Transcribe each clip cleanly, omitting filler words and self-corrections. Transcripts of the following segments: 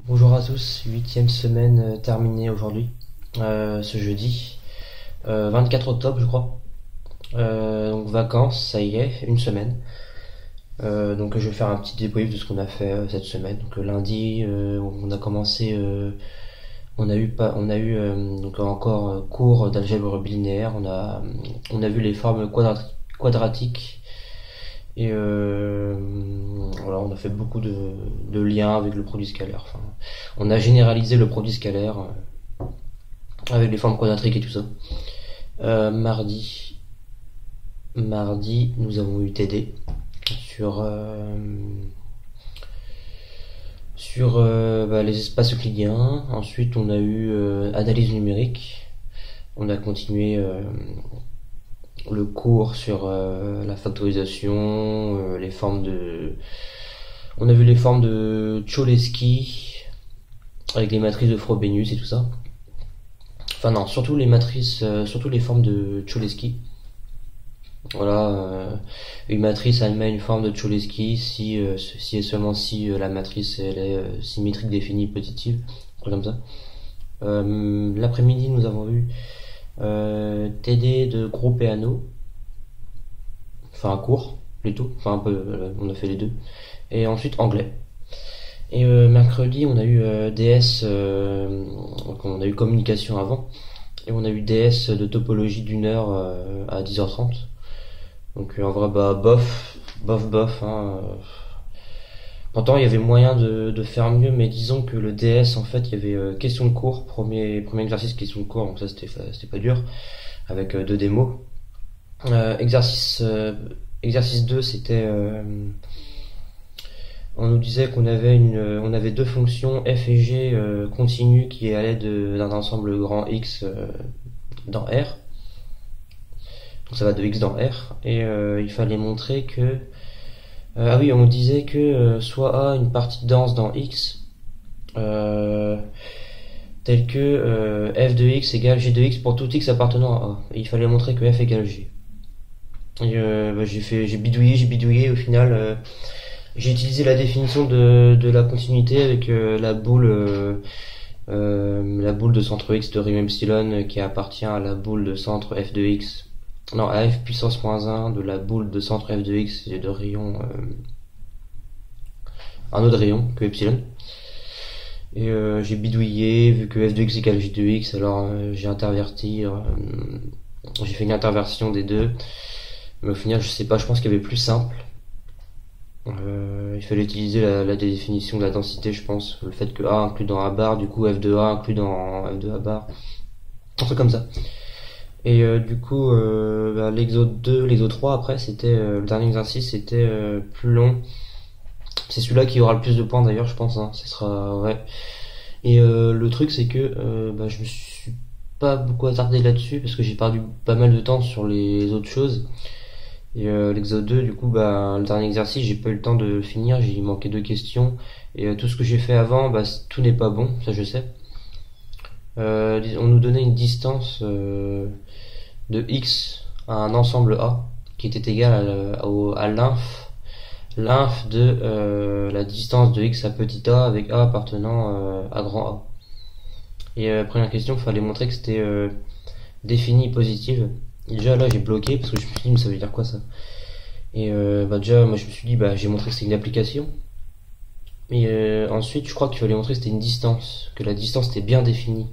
Bonjour à tous, huitième semaine terminée aujourd'hui, ce jeudi, 24 octobre je crois. Donc vacances, ça y est, une semaine. Donc je vais faire un petit débrief de ce qu'on a fait cette semaine. Donc lundi, on a commencé, donc encore cours d'algèbre bilinéaire. On a vu les formes quadratiques. Et voilà, on a fait beaucoup de liens avec le produit scalaire. Enfin, on a généralisé le produit scalaire avec les formes quadratiques et tout ça. Mardi, nous avons eu TD sur les espaces euclidiens. Ensuite, on a eu analyse numérique. On a continué le cours sur la factorisation, les formes de... On a vu les formes de Cholesky avec les matrices de Frobenius et tout ça. Enfin non, surtout les matrices, surtout les formes de Cholesky. Voilà, une matrice admet une forme de Cholesky si et seulement si la matrice elle est symétrique définie positive, un truc comme ça. L'après-midi, nous avons eu TD de groupe et anneaux, enfin un cours plutôt, enfin un peu, on a fait les deux, et ensuite anglais. Et mercredi, on a eu DS, donc on a eu communication avant, et on a eu DS de topologie d'une heure à 10h30. Donc en vrai, bah bof, hein. Pourtant, il y avait moyen de faire mieux, mais disons que le DS, en fait, il y avait question de cours, premier exercice question de cours, donc ça c'était pas dur, avec deux démos. Exercice 2, c'était on nous disait qu'on avait deux fonctions f et g continues qui allaient d'un ensemble grand X dans R. Donc ça va de X dans R, et il fallait montrer que ah oui, on disait que soit A une partie dense dans X, telle que f de X égale g de X pour tout X appartenant à A. Et il fallait montrer que f égale G. Et j'ai bidouillé, au final, j'ai utilisé la définition de la continuité avec la boule de centre X de rayon epsilon qui appartient à la boule de centre f de X. Non, à f puissance moins 1 de la boule de centre f de X et de rayon un autre rayon que epsilon. Et j'ai bidouillé, vu que f de X égale g de X, alors j'ai fait une interversion des deux. Mais au final, je sais pas, je pense qu'il y avait plus simple. Il fallait utiliser la définition de la densité, je pense. Le fait que A inclus dans A bar, du coup f de A inclus dans f de A bar. Un truc comme ça. Et du coup, l'exo 2, l'exo 3 après, c'était le dernier exercice, c'était plus long. C'est celui-là qui aura le plus de points d'ailleurs, je pense, hein. Ce sera ouais. Et le truc, c'est que je me suis pas beaucoup attardé là-dessus parce que j'ai perdu pas mal de temps sur les autres choses. Et l'exo 2, du coup, le dernier exercice, j'ai pas eu le temps de le finir, j'ai manqué deux questions. Et tout ce que j'ai fait avant, tout n'est pas bon, ça je sais. On nous donnait une distance de X à un ensemble A qui était égal à l'inf de la distance de X à petit a avec A appartenant à grand A. Et première question, il fallait montrer que c'était défini positive. Et déjà là j'ai bloqué parce que je me suis dit mais ça veut dire quoi ça. Et déjà moi je me suis dit j'ai montré que c'était une application. Et ensuite je crois qu'il fallait montrer que c'était une distance, que la distance était bien définie.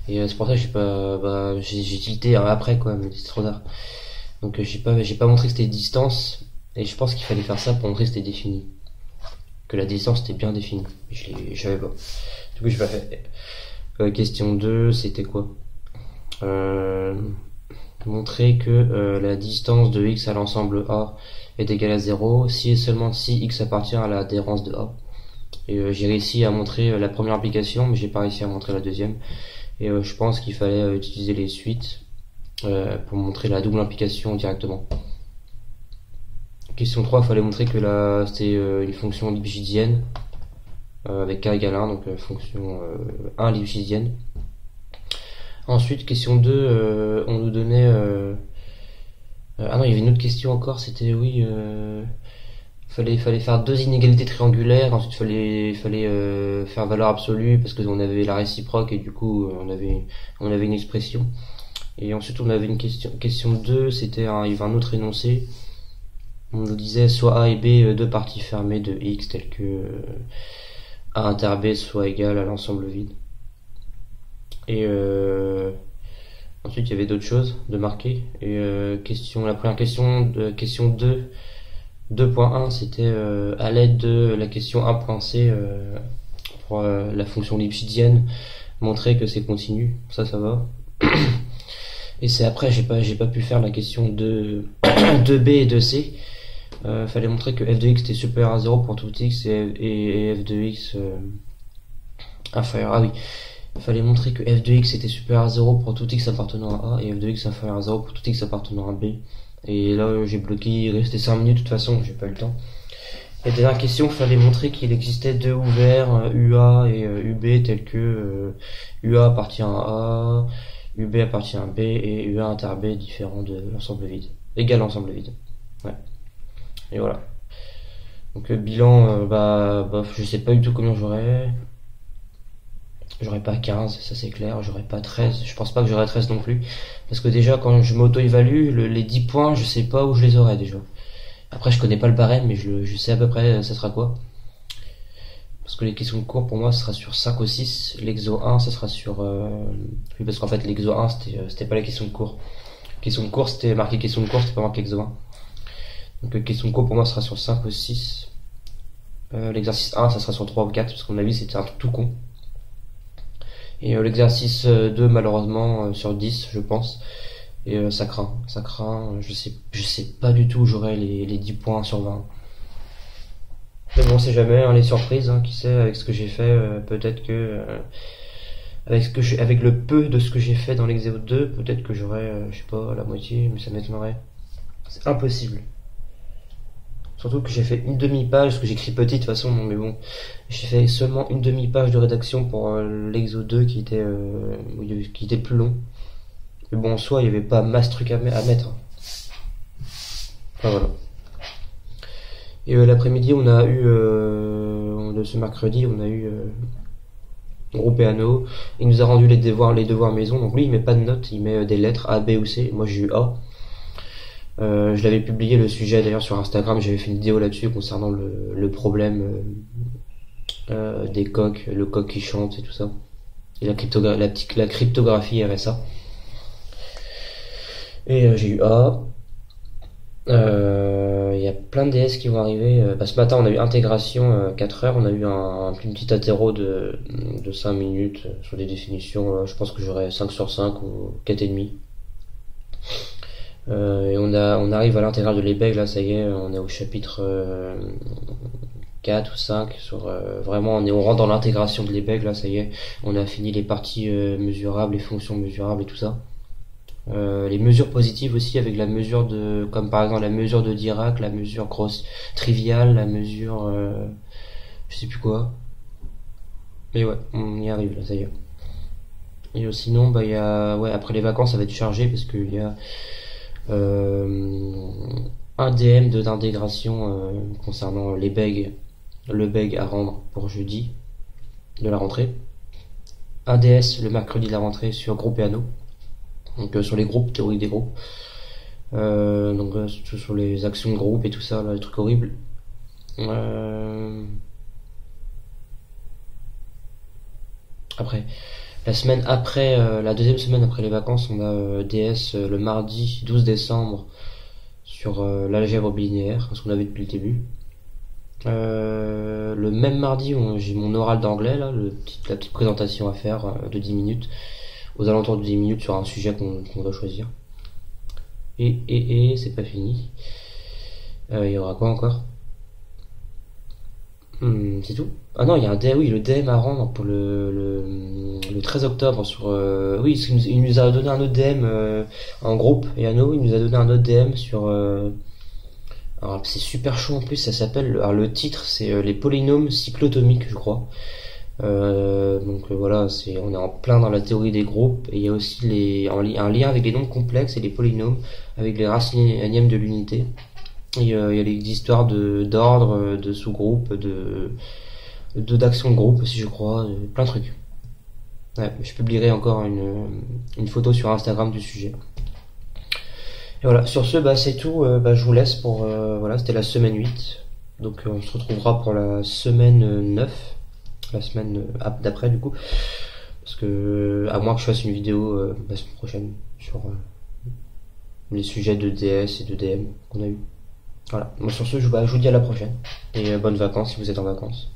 Et c'est pour ça que j'ai tilté après quoi, mais c'est trop tard. Donc j'ai pas montré que c'était une distance, et je pense qu'il fallait faire ça pour montrer que c'était défini, que la distance était bien définie. Je savais pas. Du coup j'ai pas fait. Question 2, c'était quoi? Montrer que la distance de X à l'ensemble A est égale à 0 si et seulement si X appartient à l'adhérence de A. Et j'ai réussi à montrer la première application, mais j'ai pas réussi à montrer la deuxième. Et je pense qu'il fallait utiliser les suites pour montrer la double implication directement. Question 3, il fallait montrer que c'était une fonction lipschitzienne avec k égale 1, donc fonction 1 lipschitzienne. Ensuite, question 2, on nous donnait... ah non, il y avait une autre question encore, c'était oui... fallait faire deux inégalités triangulaires, ensuite fallait faire valeur absolue parce qu'on avait la réciproque et du coup on avait une expression. Et ensuite on avait une question 2, il y avait un autre énoncé. On nous disait soit A et B deux parties fermées de X telles que A inter B soit égal à l'ensemble vide. Et ensuite il y avait d'autres choses de marquer. Et la première question 2 2.1 c'était à l'aide de la question 1.c pour la fonction lipschitzienne montrer que c'est continu, ça va. Et c'est après j'ai pas pu faire la question 2b et 2c. Fallait montrer que f de x était supérieur à 0 pour tout x et f de x inférieur. Ah oui, il fallait montrer que f de x était supérieur à 0 pour tout x appartenant à A et f de x inférieur à 0 pour tout x appartenant à B. Et là j'ai bloqué, il restait 5 minutes de toute façon, j'ai pas eu le temps. Et dernière question, il fallait montrer qu'il existait deux ouverts UA et UB tels que UA appartient à A, UB appartient à B et UA inter B différent de l'ensemble vide, égal à l'ensemble vide. Ouais. Et voilà. Donc le bilan, je sais pas du tout combien j'aurais. J'aurais pas 15, ça c'est clair, j'aurais pas 13, je pense pas que j'aurais 13 non plus. Parce que déjà quand je m'auto-évalue, les 10 points, je sais pas où je les aurais déjà. Après je connais pas le barème, mais je sais à peu près ça sera quoi. Parce que les questions de cours pour moi ça sera sur 5 ou 6, l'exo 1 ça sera sur... Oui parce qu'en fait l'exo 1 c'était pas la question de cours. Question de cours c'était marqué question de cours, c'était pas marqué exo 1. Donc question de cours pour moi sera sur 5 ou 6. L'exercice 1 ça sera sur 3 ou 4 parce qu'on a vu c'était un truc tout con. Et l'exercice 2 malheureusement sur 10 je pense. Et ça craint, je sais pas du tout où j'aurai les 10 points sur 20. Mais bon, on sait jamais, hein, les surprises, hein, qui sait, avec ce que j'ai fait, peut-être que avec le peu de ce que j'ai fait dans l'exo 2, peut-être que j'aurai, je sais pas, la moitié, mais ça m'étonnerait. C'est impossible. Surtout que j'ai fait une demi-page, parce que j'écris petit de toute façon, mais bon, j'ai fait seulement une demi-page de rédaction pour l'exo 2 qui était plus long. Mais bon, en soi, il n'y avait pas masse truc à mettre. Enfin voilà. Et l'après-midi, on a eu, ce mercredi, on a eu groupe Péano. Il nous a rendu les devoirs maison. Donc lui, il met pas de notes, il met des lettres A, B ou C. Moi, j'ai eu A. Je l'avais publié le sujet d'ailleurs sur Instagram. J'avais fait une vidéo là-dessus concernant le problème des coqs, le coq qui chante et tout ça. Et la cryptographie RSA. Et j'ai eu A. Il y a plein de DS qui vont arriver. Ce matin on a eu intégration 4 heures, on a eu une petite attéro de 5 minutes sur des définitions. Je pense que j'aurai 5 sur 5 ou 4,5. Et on arrive à l'intégrale de Lebesgue, là ça y est, on est au chapitre 4 ou 5 sur vraiment on rentre dans l'intégration de Lebesgue, là ça y est, on a fini les parties mesurables, les fonctions mesurables et tout ça. Les mesures positives aussi avec la mesure comme par exemple la mesure de Dirac, la mesure grosse triviale, la mesure je sais plus quoi. Mais ouais, on y arrive là, ça y est. Et sinon il y a après les vacances ça va être chargé parce qu'il y a un DM d'intégration concernant le beg à rendre pour jeudi de la rentrée. Un DS le mercredi de la rentrée sur groupe Péano. Donc sur les groupes, théorie des groupes. Sur les actions de groupe et tout ça, là, les trucs horribles. Après, la deuxième semaine après les vacances, on a DS le mardi 12 décembre sur l'algèbre bilinéaire, ce qu'on avait depuis le début. Le même mardi, j'ai mon oral d'anglais, là, la petite présentation à faire de 10 minutes. Aux alentours de 10 minutes sur un sujet qu'on doit choisir. Et c'est pas fini. Il y aura quoi encore? C'est tout. Ah non, il y a le DM à rendre pour le 13 octobre sur... oui, il nous a donné un autre DM en groupe, et Anno, il nous a donné un autre DM sur... alors c'est super chaud en plus, ça s'appelle... Alors le titre, c'est les polynômes cyclotomiques, je crois. Voilà, on est en plein dans la théorie des groupes et il y a aussi un lien avec les nombres complexes et les polynômes avec les racines énièmes de l'unité. Et il y a les histoires d'ordre, de sous-groupes, d'action de groupe aussi, je crois, plein de trucs. Ouais, je publierai encore une photo sur Instagram du sujet. Et voilà, sur ce, bah, c'est tout. Je vous laisse pour. Voilà, c'était la semaine 8. Donc, on se retrouvera pour la semaine 9. La semaine d'après, du coup. Parce que, à moins que je fasse une vidéo la semaine prochaine sur les sujets de DS et de DM qu'on a eu. Voilà. Bon, sur ce, je vous dis à la prochaine. Et bonnes vacances si vous êtes en vacances.